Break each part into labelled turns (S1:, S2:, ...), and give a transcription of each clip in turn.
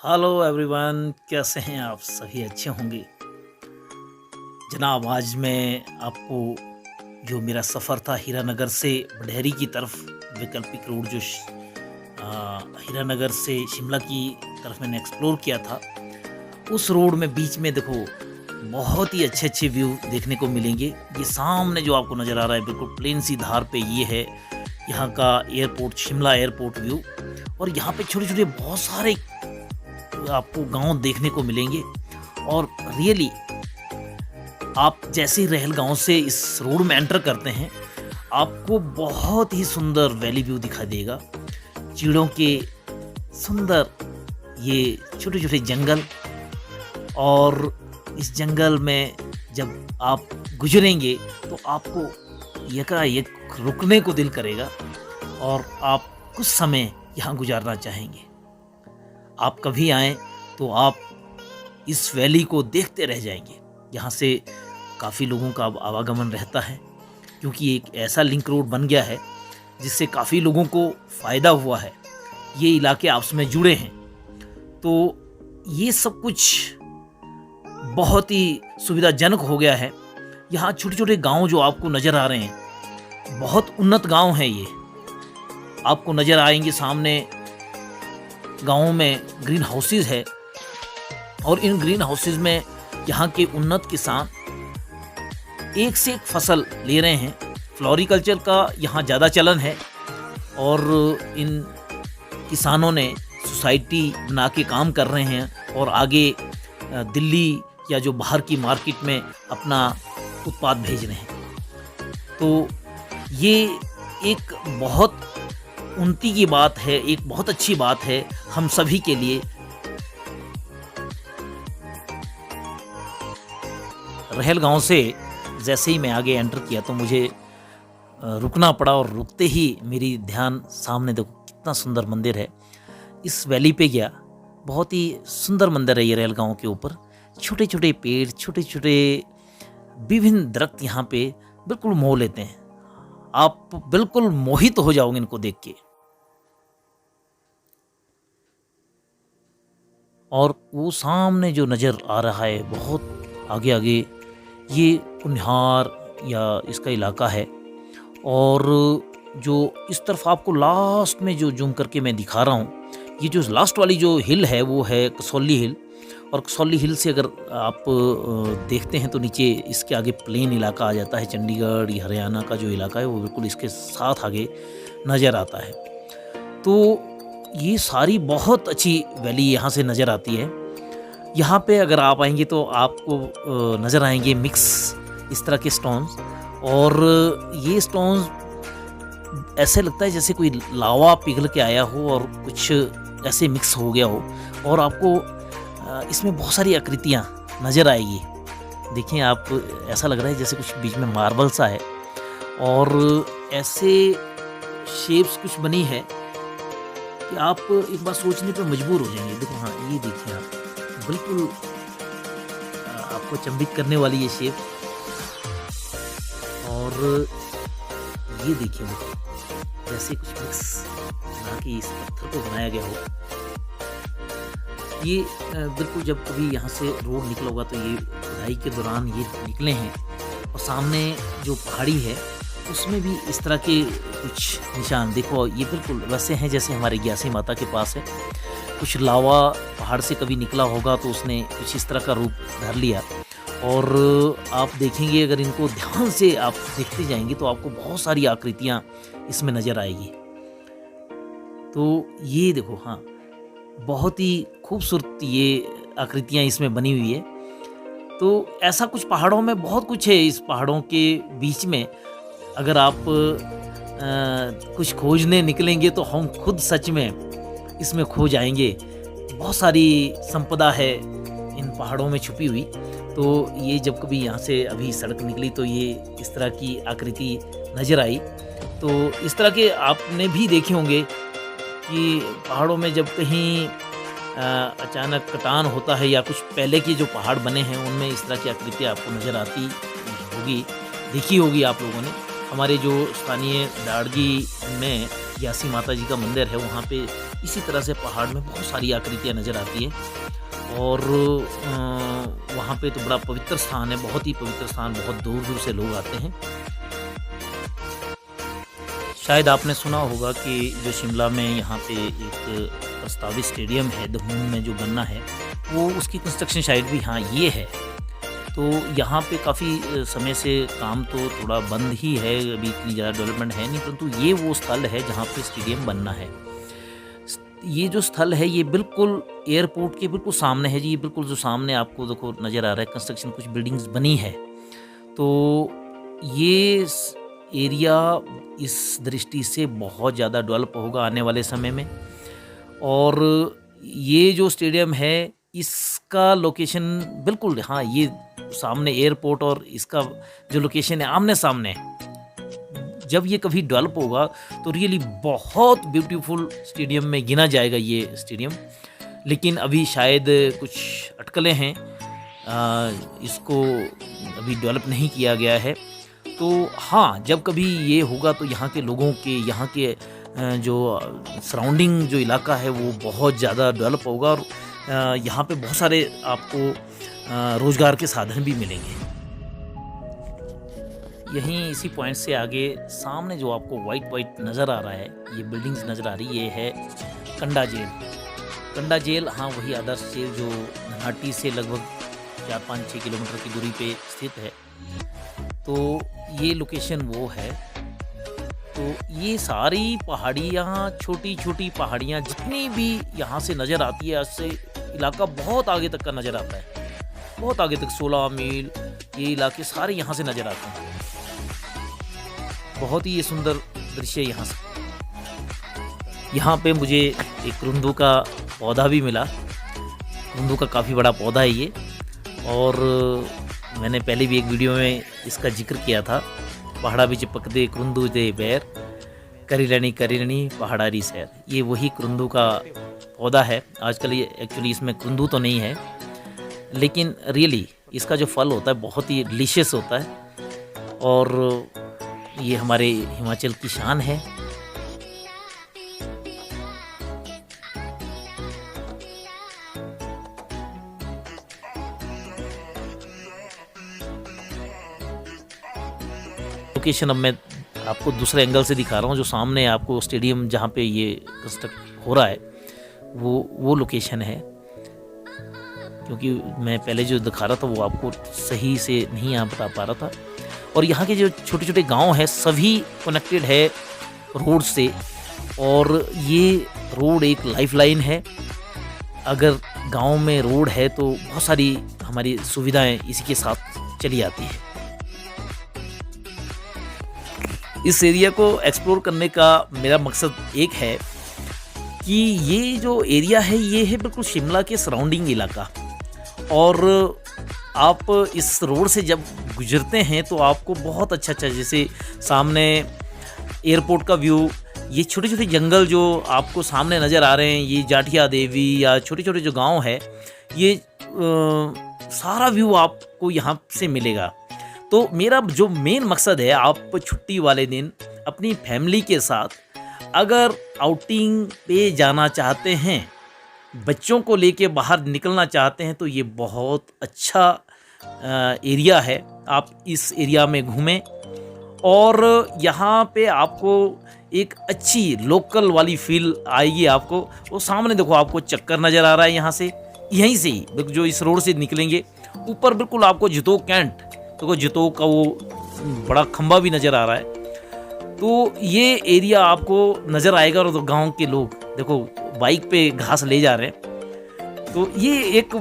S1: Hello everyone, कैसे हैं आप? सभी अच्छे होंगे। जनाब, आज मैं आपको जो मेरा सफ़र था हीरानगर से भटहरी की तरफ, वैकल्पिक रोड जो हीरानगर से शिमला की तरफ मैंने एक्सप्लोर किया था, उस रोड में बीच में देखो बहुत ही अच्छे अच्छे व्यू देखने को मिलेंगे। ये सामने जो आपको नज़र आ रहा है बिल्कुल प्लेन सी धार पे, ये है यहाँ का एयरपोर्ट, शिमला एयरपोर्ट व्यू। और यहाँ पे छोटे छोटे बहुत सारे आपको गांव देखने को मिलेंगे। और रियली आप जैसे ही रहलगांव से इस रोड में एंटर करते हैं, आपको बहुत ही सुंदर वैली व्यू दिखाई देगा। चीड़ों के सुंदर ये छोटे छोटे जंगल, और इस जंगल में जब आप गुजरेंगे तो आपको यकायक रुकने को दिल करेगा और आप कुछ समय यहाँ गुजारना चाहेंगे। आप कभी आएँ तो आप इस वैली को देखते रह जाएंगे। यहाँ से काफ़ी लोगों का अब आवागमन रहता है, क्योंकि एक ऐसा लिंक रोड बन गया है जिससे काफ़ी लोगों को फ़ायदा हुआ है। ये इलाके आपस में जुड़े हैं, तो ये सब कुछ बहुत ही सुविधाजनक हो गया है। यहाँ छोटे छोटे गांव जो आपको नज़र आ रहे हैं, बहुत उन्नत गांव हैं ये। आपको नज़र आएंगे सामने गाँव में ग्रीन हाउसेज है, और इन ग्रीन हाउसेज में यहाँ के उन्नत किसान एक से एक फसल ले रहे हैं। फ्लोरिकल्चर का यहाँ ज़्यादा चलन है, और इन किसानों ने सोसाइटी बना के काम कर रहे हैं और आगे दिल्ली या जो बाहर की मार्केट में अपना उत्पाद भेज रहे हैं। तो ये एक बहुत उन्नति की बात है, एक बहुत अच्छी बात है हम सभी के लिए। रहलगांव से जैसे ही मैं आगे एंटर किया तो मुझे रुकना पड़ा, और रुकते ही मेरी ध्यान सामने देखो कितना सुंदर मंदिर है, इस वैली पे गया। बहुत ही सुंदर मंदिर है ये रहलगांव के ऊपर। छोटे छोटे पेड़, छोटे छोटे विभिन्न दरख्त यहाँ पे बिल्कुल मोह लेते हैं। आप बिल्कुल मोहित हो जाओगे इनको देख के। और वो सामने जो नज़र आ रहा है बहुत आगे आगे, ये कुन्हार या इसका इलाका है। और जो इस तरफ आपको लास्ट में जो जूम करके मैं दिखा रहा हूँ, ये जो लास्ट वाली जो हिल है वो है कसौली हिल। और कसौली हिल से अगर आप देखते हैं तो नीचे इसके आगे प्लेन इलाका आ जाता है। चंडीगढ़ या हरियाणा का जो इलाका है वो बिल्कुल इसके साथ आगे नज़र आता है। तो ये सारी बहुत अच्छी वैली यहाँ से नज़र आती है। यहाँ पे अगर आप आएंगे तो आपको नज़र आएंगे मिक्स इस तरह के स्टोन्स, और ये स्टोन्स ऐसे लगता है जैसे कोई लावा पिघल के आया हो और कुछ ऐसे मिक्स हो गया हो। और आपको इसमें बहुत सारी आकृतियाँ नज़र आएगी। देखिए आप, ऐसा लग रहा है जैसे कुछ बीच में मार्बल सा है, और ऐसे शेप्स कुछ बनी है कि आप एक बार सोचने पे मजबूर हो जाएंगे। देखो, हाँ ये देखिए आप, बिल्कुल आपको चंबित करने वाली ये शेप। और ये देखिए जैसे कुछ मिक्स बना के इस पत्थर को बनाया गया हो। ये बिल्कुल जब कभी यहाँ से रोड निकला होगा तो ये खुदाई के दौरान ये निकले हैं। और सामने जो पहाड़ी है उसमें भी इस तरह के कुछ निशान देखो, ये बिल्कुल वैसे हैं जैसे हमारे ग्यासी माता के पास है। कुछ लावा पहाड़ से कभी निकला होगा तो उसने कुछ इस तरह का रूप धर लिया। और आप देखेंगे, अगर इनको ध्यान से आप देखते जाएंगे तो आपको बहुत सारी आकृतियाँ इसमें नज़र आएगी। तो ये देखो, हाँ बहुत ही खूबसूरत ये आकृतियाँ इसमें बनी हुई है। तो ऐसा कुछ पहाड़ों में बहुत कुछ है। इस पहाड़ों के बीच में अगर आप कुछ खोजने निकलेंगे तो हम खुद सच में इसमें खो जाएंगे। बहुत सारी संपदा है इन पहाड़ों में छुपी हुई। तो ये जब कभी यहाँ से अभी सड़क निकली तो ये इस तरह की आकृति नज़र आई। तो इस तरह के आपने भी देखे होंगे कि पहाड़ों में जब कहीं अचानक कटान होता है या कुछ पहले के जो पहाड़ बने हैं उनमें इस तरह की आकृतियाँ आपको नज़र आती होगी, देखी होगी आप लोगों ने। हमारे जो स्थानीय दाड़गी में ग्यासी माता जी का मंदिर है, वहाँ पे इसी तरह से पहाड़ में बहुत सारी आकृतियाँ नज़र आती हैं और वहाँ पे तो बड़ा पवित्र स्थान है, बहुत ही पवित्र स्थान, बहुत दूर-दूर से लोग आते हैं। शायद आपने सुना होगा कि जो शिमला में यहाँ पे एक प्रस्तावित स्टेडियम है, द मून में जो बनना है, वो उसकी कंस्ट्रक्शन शायद भी हाँ ये है। तो यहाँ पे काफ़ी समय से काम तो थोड़ा बंद ही है, अभी इतनी ज़्यादा डेवलपमेंट है नहीं, परंतु ये वो स्थल है जहाँ पे स्टेडियम बनना है। ये जो स्थल है ये बिल्कुल एयरपोर्ट के बिल्कुल सामने है जी, ये बिल्कुल जो सामने आपको देखो नज़र आ रहा है, कंस्ट्रक्शन कुछ बिल्डिंग्स बनी है। तो ये एरिया इस दृष्टि से बहुत ज़्यादा डेवलप होगा आने वाले समय में। और ये जो स्टेडियम है इसका लोकेशन बिल्कुल हाँ ये सामने एयरपोर्ट और इसका जो लोकेशन है आमने सामने। जब ये कभी डेवलप होगा तो रियली बहुत ब्यूटीफुल स्टेडियम में गिना जाएगा ये स्टेडियम। लेकिन अभी शायद कुछ अटकलें हैं, इसको अभी डेवलप नहीं किया गया है। तो हाँ, जब कभी ये होगा तो यहाँ के लोगों के, यहाँ के जो सराउंडिंग जो इलाका है वो बहुत ज़्यादा डेवलप होगा और यहाँ पे बहुत सारे आपको रोज़गार के साधन भी मिलेंगे। यहीं इसी पॉइंट से आगे सामने जो आपको वाइट नज़र आ रहा है, ये बिल्डिंग्स नज़र आ रही, ये है कंडा जेल। कंडा जेल हाँ वही आदर्श जेल जो घाटी से लगभग 4-5-6 किलोमीटर की दूरी पे स्थित है। तो ये लोकेशन वो है। तो ये सारी पहाड़ियाँ, छोटी छोटी पहाड़ियाँ जितनी भी यहाँ से नज़र आती है, इससे इलाका बहुत आगे तक का नज़र आता है, बहुत आगे तक 16 मील ये इलाके सारे यहाँ से नज़र आते हैं। बहुत ही ये सुंदर दृश्य यहाँ से। यहाँ पे मुझे एक कुरुंदू का पौधा भी मिला। कुरुंदू का काफ़ी बड़ा पौधा है ये, और मैंने पहले भी एक वीडियो में इसका जिक्र किया था। पहाड़ा बिच पकदे कुरुंदू दे बैर, करी लनी पहाड़ारी सैर। ये वही कुरुंदू का पौधा है। आजकल ये एक्चुअली इसमें कुरुंदू तो नहीं है, लेकिन रियली इसका जो फल होता है बहुत ही डिलीशियस होता है और ये हमारे हिमाचल की शान है। लोकेशन अब मैं आपको दूसरे एंगल से दिखा रहा हूँ। जो सामने आपको स्टेडियम जहाँ पे ये कंस्ट्रक्ट हो रहा है वो लोकेशन है, क्योंकि मैं पहले जो दिखा रहा था वो आपको सही से नहीं यहाँ बता पा रहा था। और यहाँ के जो छोटे छोटे गांव हैं सभी कनेक्टेड है रोड से, और ये रोड एक लाइफलाइन है। अगर गांव में रोड है तो बहुत सारी हमारी सुविधाएं इसी के साथ चली आती है। इस एरिया को एक्सप्लोर करने का मेरा मकसद एक है कि ये जो एरिया है ये है बिल्कुल शिमला के सराउंडिंग इलाका, और आप इस रोड से जब गुजरते हैं तो आपको बहुत अच्छा जैसे सामने एयरपोर्ट का व्यू, ये छोटे छोटे जंगल जो आपको सामने नज़र आ रहे हैं, ये जाठिया देवी या छोटे छोटे जो गांव है, ये सारा व्यू आपको यहाँ से मिलेगा। तो मेरा जो मेन मकसद है, आप छुट्टी वाले दिन अपनी फैमिली के साथ अगर आउटिंग पे जाना चाहते हैं, बच्चों को लेके बाहर निकलना चाहते हैं, तो ये बहुत अच्छा एरिया है। आप इस एरिया में घूमें और यहाँ पे आपको एक अच्छी लोकल वाली फील आएगी आपको। वो सामने देखो आपको चक्कर नज़र आ रहा है, यहाँ से यहीं से ही जो इस रोड से निकलेंगे ऊपर बिल्कुल आपको जितोग कैंट, देखो जितोग का वो बड़ा खंबा भी नज़र आ रहा है। तो ये एरिया आपको नज़र आएगा। और तो गाँव के लोग देखो बाइक पे घास ले जा रहे हैं, तो ये एक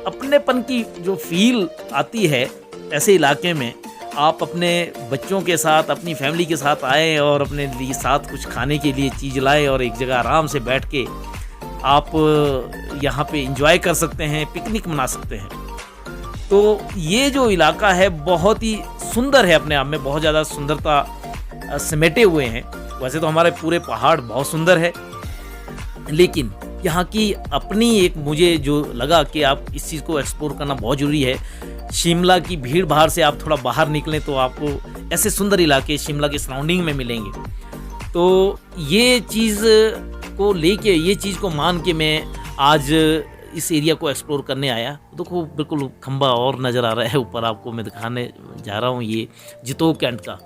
S1: अपनेपन की जो फील आती है ऐसे इलाके में। आप अपने बच्चों के साथ, अपनी फैमिली के साथ आएँ और अपने लिए साथ कुछ खाने के लिए चीज़ लाएँ और एक जगह आराम से बैठ के आप यहाँ पे एंजॉय कर सकते हैं, पिकनिक मना सकते हैं। तो ये जो इलाका है बहुत ही सुंदर है, अपने आप में बहुत ज़्यादा सुंदरता समेटे हुए हैं। वैसे तो हमारे पूरे पहाड़ बहुत सुंदर है, लेकिन यहाँ की अपनी एक मुझे जो लगा कि आप इस चीज़ को एक्सप्लोर करना बहुत ज़रूरी है। शिमला की भीड़ भाड़ से आप थोड़ा बाहर निकलें तो आपको ऐसे सुंदर इलाके शिमला के सराउंडिंग में मिलेंगे। तो ये चीज़ को लेके, ये चीज़ को मान के मैं आज इस एरिया को एक्सप्लोर करने आया। देखो बिल्कुल खंबा और नज़र आ रहा है ऊपर, आपको मैं दिखाने जा रहा हूँ। ये जितो कैंट का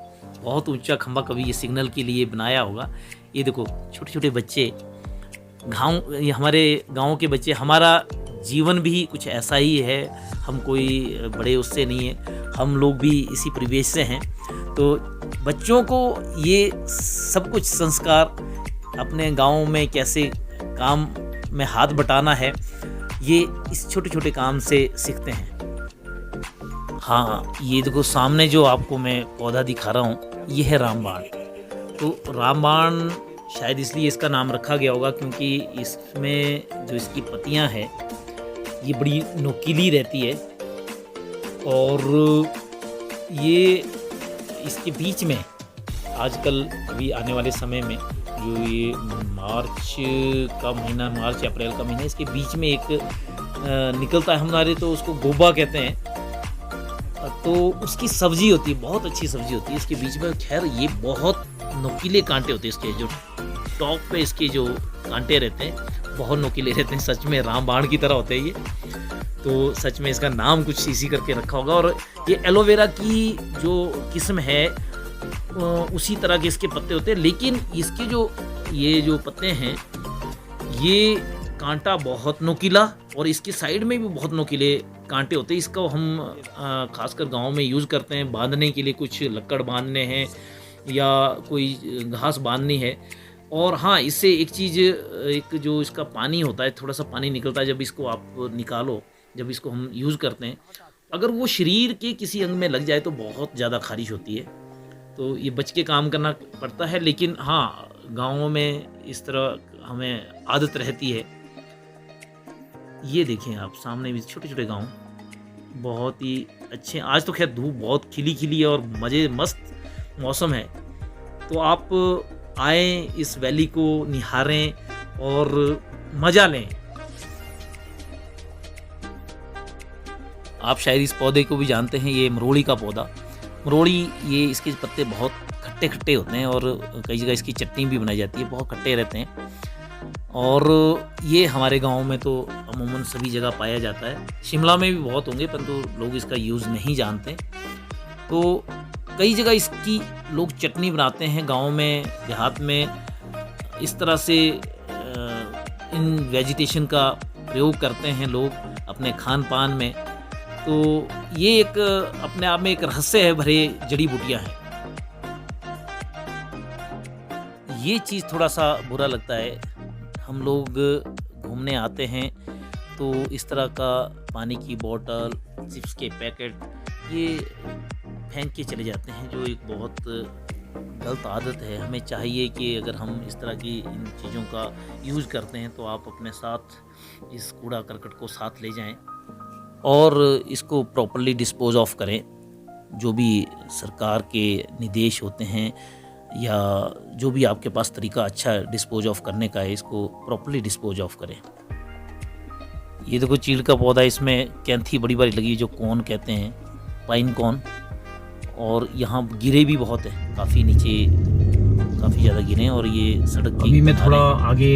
S1: बहुत ऊंचा खंबा, कभी ये सिग्नल के लिए बनाया होगा। ये देखो छोटे छोटे बच्चे, ये हमारे गाँव के बच्चे। हमारा जीवन भी कुछ ऐसा ही है, हम कोई बड़े उससे नहीं है, हम लोग भी इसी परिवेश से हैं। तो बच्चों को ये सब कुछ संस्कार अपने गाँव में कैसे काम में हाथ बटाना है, ये इस छोटे छोटे काम से सीखते हैं। हाँ, ये देखो सामने जो आपको मैं पौधा दिखा रहा हूँ, ये है रामबाण। तो रामबाण शायद इसलिए इसका नाम रखा गया होगा क्योंकि इसमें जो इसकी पत्तियाँ हैं ये बड़ी नुकीली रहती है, और ये इसके बीच में आजकल अभी आने वाले समय में जो ये मार्च का महीना, मार्च अप्रैल का महीना, इसके बीच में एक निकलता है, हमारे तो उसको गोबा कहते हैं। तो उसकी सब्जी होती है, बहुत अच्छी सब्जी होती है इसके बीच में। खैर ये बहुत नुकीले कांटे होते हैं इसके, जो टॉप पे इसके जो कांटे रहते हैं बहुत नुकीले रहते हैं, सच में रामबाण की तरह होते हैं ये। तो सच में इसका नाम कुछ इसी करके रखा होगा। और ये एलोवेरा की जो किस्म है उसी तरह के इसके पत्ते होते हैं, लेकिन इसके जो ये जो पत्ते हैं ये कांटा बहुत नुकीला, और इसके साइड में भी बहुत नुकीले कांटे होते हैं। इसको हम खासकर गांव में यूज़ करते हैं बांधने के लिए, कुछ लक्कड़ बांधने हैं या कोई घास बांधनी है। और हाँ, इससे एक चीज़, एक जो इसका पानी होता है, थोड़ा सा पानी निकलता है जब इसको आप निकालो, जब इसको हम यूज़ करते हैं, अगर वो शरीर के किसी अंग में लग जाए तो बहुत ज़्यादा खारिश होती है। तो ये बच के काम करना पड़ता है, लेकिन हाँ गाँवों में इस तरह हमें आदत रहती है। ये देखें आप सामने भी छोटे छोटे गांव, बहुत ही अच्छे। आज तो खैर धूप बहुत खिली खिली है और मज़े मस्त मौसम है, तो आप आए, इस वैली को निहारें और मज़ा लें। आप शायद इस पौधे को भी जानते हैं, ये मरोड़ी का पौधा। मरोड़ी, ये इसके पत्ते बहुत खट्टे खट्टे होते हैं और कई जगह इसकी चटनी भी बनाई जाती है, बहुत खट्टे रहते हैं। और ये हमारे गांव में तो अमूमन सभी जगह पाया जाता है, शिमला में भी बहुत होंगे, परंतु लोग इसका यूज़ नहीं जानते। तो कई जगह इसकी लोग चटनी बनाते हैं गांव में, देहात में, इस तरह से इन वेजिटेशन का प्रयोग करते हैं लोग अपने खान पान में। तो ये एक अपने आप में एक रहस्य है भरे जड़ी बूटियाँ हैं। ये चीज़ थोड़ा सा बुरा लगता है, हम लोग घूमने आते हैं तो इस तरह का पानी की बोतल, चिप्स के पैकेट ये फेंक के चले जाते हैं, जो एक बहुत गलत आदत है। हमें चाहिए कि अगर हम इस तरह की इन चीज़ों का यूज़ करते हैं तो आप अपने साथ इस कूड़ा करकट को साथ ले जाएं और इसको प्रॉपर्ली डिस्पोज ऑफ करें। जो भी सरकार के निर्देश होते हैं या जो भी आपके पास तरीका अच्छा डिस्पोज ऑफ करने का है, इसको प्रॉपर्ली डिस्पोज ऑफ करें। ये देखो चीड़ का पौधा, इसमें कैंथी बड़ी बड़ी लगी है, जो कौन कहते हैं, पाइन कौन। और यहाँ गिरे भी बहुत है, काफ़ी नीचे काफ़ी ज़्यादा गिरे, और ये सड़क की
S2: अभी मैं थोड़ा आगे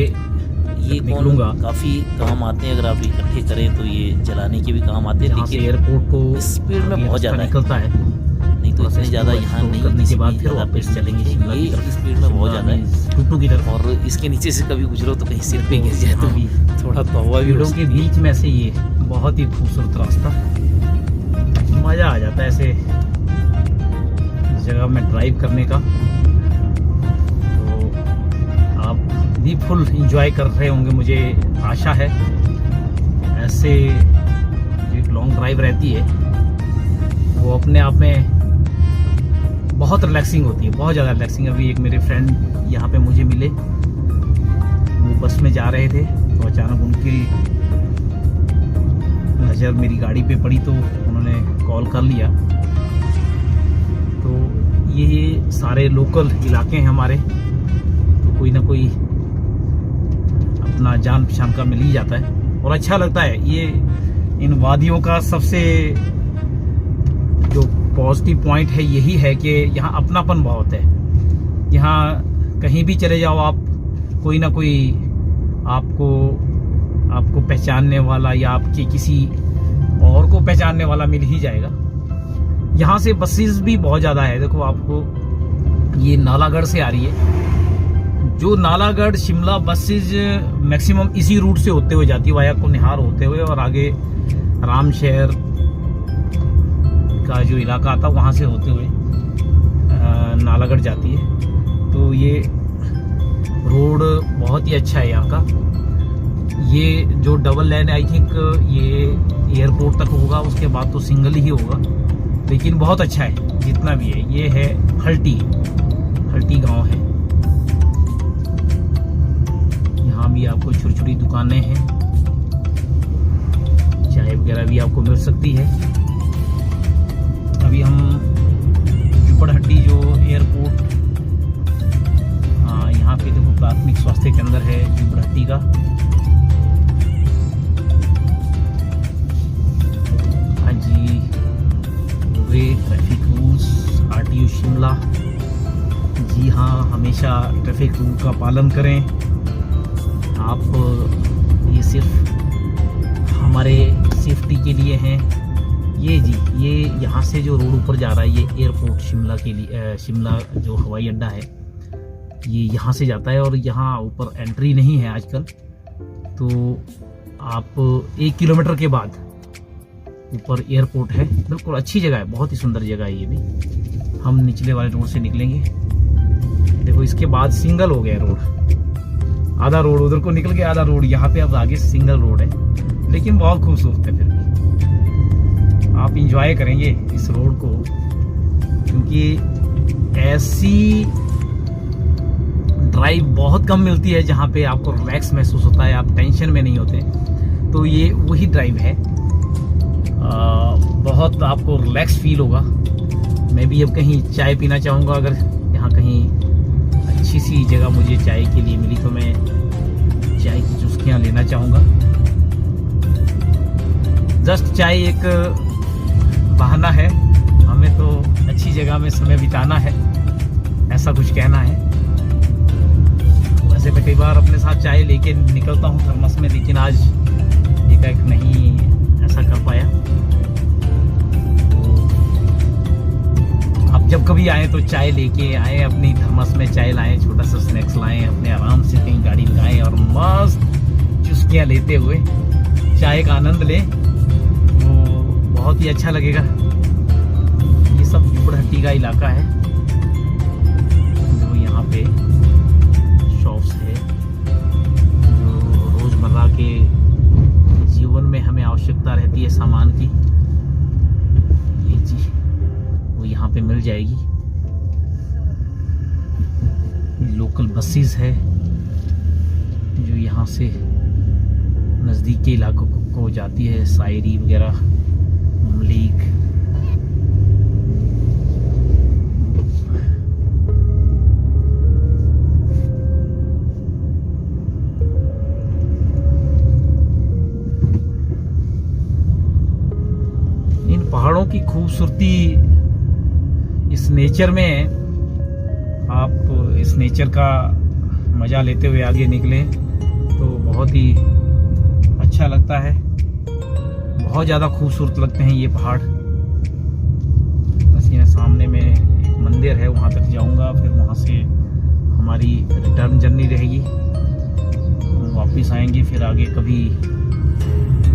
S1: ये निकलूँगा, काफ़ी काम आते हैं। अगर आप इकट्ठे करें तो ये जलाने के भी काम आते हैं, लेकिन
S2: एयरपोर्ट को
S1: स्पीड में बहुत ज़्यादा
S2: निकलता है,
S1: नहीं तो इतने ज़्यादा यहाँ नहीं करने के बाद फिर वापस चलेंगे। ये स्पीड में बहुत ज़्यादा है,
S2: टूटू की तरफ।
S1: और इसके नीचे से कभी गुजरो तो कहीं सिर पे गिर जाए तो भी थोड़ा तौबा भी।
S2: पेड़ों के बीच में से ये बहुत ही खूबसूरत रास्ता, मज़ा आ जाता है ऐसे जगह में ड्राइव करने का। तो आप भी फुल एंजॉय कर रहे होंगे, मुझे आशा है। ऐसे जो एक लॉन्ग ड्राइव रहती है वो अपने आप में बहुत रिलैक्सिंग होती है, बहुत ज़्यादा रिलैक्सिंग। अभी एक मेरे फ्रेंड यहाँ पे मुझे मिले, वो बस में जा रहे थे, तो अचानक उनकी नज़र मेरी गाड़ी पे पड़ी, तो उन्होंने कॉल कर लिया। तो ये सारे लोकल इलाके हैं हमारे, तो कोई ना कोई अपना जान पहचान का मिल ही जाता है और अच्छा लगता है। ये इन वादियों का सबसे जो पॉजिटिव पॉइंट है यही है कि यहाँ अपनापन बहुत है। यहाँ कहीं भी चले जाओ आप, कोई ना कोई आपको पहचानने वाला या आपके किसी और को पहचानने वाला मिल ही जाएगा। यहाँ से बसेस भी बहुत ज़्यादा है। देखो आपको ये नालागढ़ से आ रही है, जो नालागढ़ शिमला बसेज मैक्सिमम इसी रूट से होते हुए जाती है, वाया कुनिहार होते हुए, और आगे रामशहर का जो इलाका आता वहाँ से होते हुए नालागढ़ जाती है। तो ये रोड बहुत ही अच्छा है यहाँ का। ये जो डबल लाइन आई थिंक ये एयरपोर्ट तक होगा, उसके बाद तो सिंगल ही होगा, लेकिन बहुत अच्छा है जितना भी है। ये है हल्टी गांव है। यहाँ भी आपको छोटी छोटी दुकानें हैं, चाय वगैरह भी आपको मिल सकती है। अभी हम जुब्बड़हट्टी जो एयरपोर्ट, यहाँ पे देखो प्राथमिक स्वास्थ्य केंद्र है जुब्बड़हट्टी का। हाँ जी, ट्रैफिक रूल्स RTO शिमला। जी हाँ, हमेशा ट्रैफिक रूल का पालन करें आप। ये सिर्फ हमारे सेफ्टी के लिए हैं। ये जी, ये यहाँ से जो रोड ऊपर जा रहा है, ये एयरपोर्ट शिमला के लिए, शिमला जो हवाई अड्डा है, ये यहाँ से जाता है और यहाँ ऊपर एंट्री नहीं है आजकल। तो आप 1 किलोमीटर के बाद ऊपर एयरपोर्ट है। बिल्कुल अच्छी जगह है, बहुत ही सुंदर जगह है ये भी। हम निचले वाले रोड से निकलेंगे। देखो इसके बाद सिंगल हो गया रोड, आधा रोड उधर को निकल गया, आधा रोड यहाँ पे अब आगे सिंगल रोड है, लेकिन बहुत खूबसूरत है। फिर भी आप इंजॉय करेंगे इस रोड को, क्योंकि ऐसी ड्राइव बहुत कम मिलती है जहाँ पे आपको रिलैक्स महसूस होता है, आप टेंशन में नहीं होते। तो ये वही ड्राइव है। बहुत आपको रिलैक्स फील होगा। मैं भी अब कहीं चाय पीना चाहूँगा, अगर यहाँ कहीं अच्छी सी जगह मुझे चाय के लिए मिली तो मैं चाय की चुस्कियाँ लेना चाहूँगा। जस्ट चाय एक बहाना है, हमें तो अच्छी जगह में समय बिताना है, ऐसा कुछ कहना है। वैसे मैं कई बार अपने साथ चाय लेके निकलता हूँ थर्मस में, लेकिन आज एकाएक नहीं ऐसा कर पाया। तो आप जब कभी आए तो चाय लेके आए, अपनी थर्मस में चाय लाएं, छोटा सा स्नैक्स लाएं, अपने आराम से कहीं गाड़ी लगाएं और मस्त चुस्कियाँ लेते हुए चाय का आनंद लें। वो बहुत ही अच्छा लगेगा। ये सब जुब्बड़हट्टी का इलाका है, जो यहाँ पे शॉप्स है, जो रोजमर्रा के जीवन में हमें आवश्यकता रहती है सामान की, ये जी वो यहाँ पे मिल जाएगी। लोकल बसेस है जो यहाँ से नज़दीक के इलाकों को जाती है, शायरी वगैरह, ममलीक। इन पहाड़ों की खूबसूरती, इस नेचर में आप इस नेचर का मज़ा लेते हुए आगे निकलें तो बहुत ही अच्छा लगता है। बहुत ज़्यादा खूबसूरत लगते हैं ये पहाड़। बस यहाँ सामने में एक मंदिर है, वहाँ तक जाऊँगा, फिर वहाँ से हमारी रिटर्न जर्नी रहेगी, वापस आएंगे। फिर आगे कभी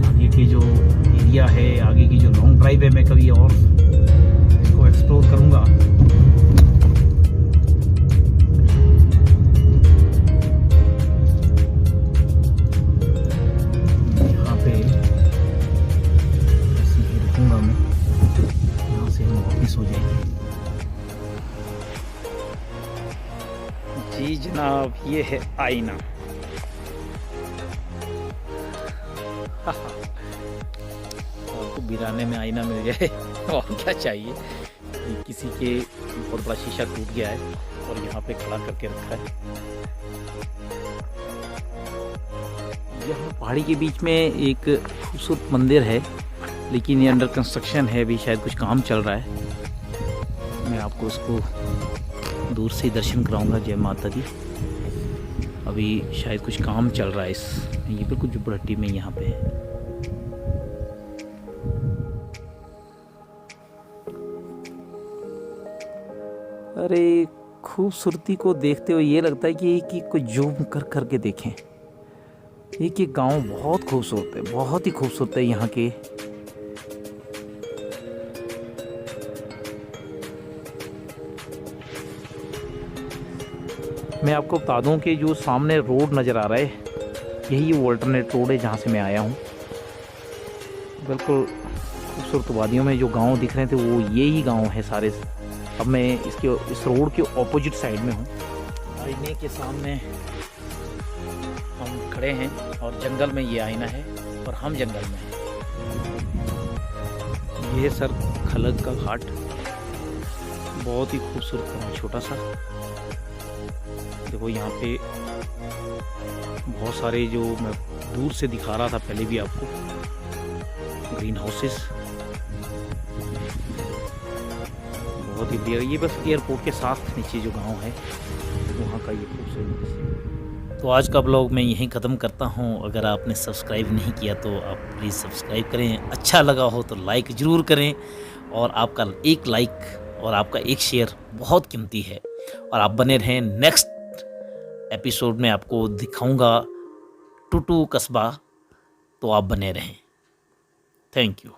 S2: आगे की जो एरिया है, आगे की जो लॉन्ग ड्राइव है, मैं कभी और इसको एक्सप्लोर करूँगा। जी जनाब, ये है आईना। आपको बिराने में आईना मिल जाए और क्या चाहिए। किसी के बहुत बड़ा शीशा टूट गया है और यहाँ पे खड़ा करके रखा है। यहाँ पहाड़ी के बीच में एक खूबसूरत मंदिर है, लेकिन ये अंडर कंस्ट्रक्शन है, अभी शायद कुछ काम चल रहा है। मैं आपको उसको दूर से दर्शन कराऊंगा। जय माता दी।
S1: अभी शायद कुछ काम चल रहा है इस ये पर कुछ झुपड़हट्टी में यहाँ पे है। अरे खूबसूरती को देखते हुए ये लगता है कि कुछ जूम कर करके देखें। ये गांव बहुत खूबसूरत है, बहुत ही खूबसूरत है यहाँ के। मैं आपको बता दूं कि जो सामने रोड नज़र आ रहा है यही वो अल्टरनेट रोड है जहाँ से मैं आया हूँ। बिल्कुल खूबसूरत वादियों में जो गांव दिख रहे थे वो यही गांव है सारे। अब मैं इस रोड के ऑपोजिट साइड में हूँ। आईने के सामने हम खड़े हैं और जंगल में ये आईना है और हम जंगल में हैं। ये सर खलग का घाट, बहुत ही खूबसूरत गाँव, छोटा सा। देखो यहाँ पे बहुत सारे जो मैं दूर से दिखा रहा था पहले भी आपको, ग्रीन हाउसेस, बहुत ही बढ़िया। ये बस एयरपोर्ट के साथ नीचे जो गांव है वहाँ का ये खूबसूरत। तो आज का ब्लॉग मैं यहीं ख़त्म करता हूँ। अगर आपने सब्सक्राइब नहीं किया तो आप प्लीज़ सब्सक्राइब करें, अच्छा लगा हो तो लाइक ज़रूर करें, और आपका एक लाइक और आपका एक शेयर बहुत कीमती है। और आप बने रहें, नेक्स्ट एपिसोड में आपको दिखाऊंगा टूटू कस्बा, तो आप बने रहें। Thank you.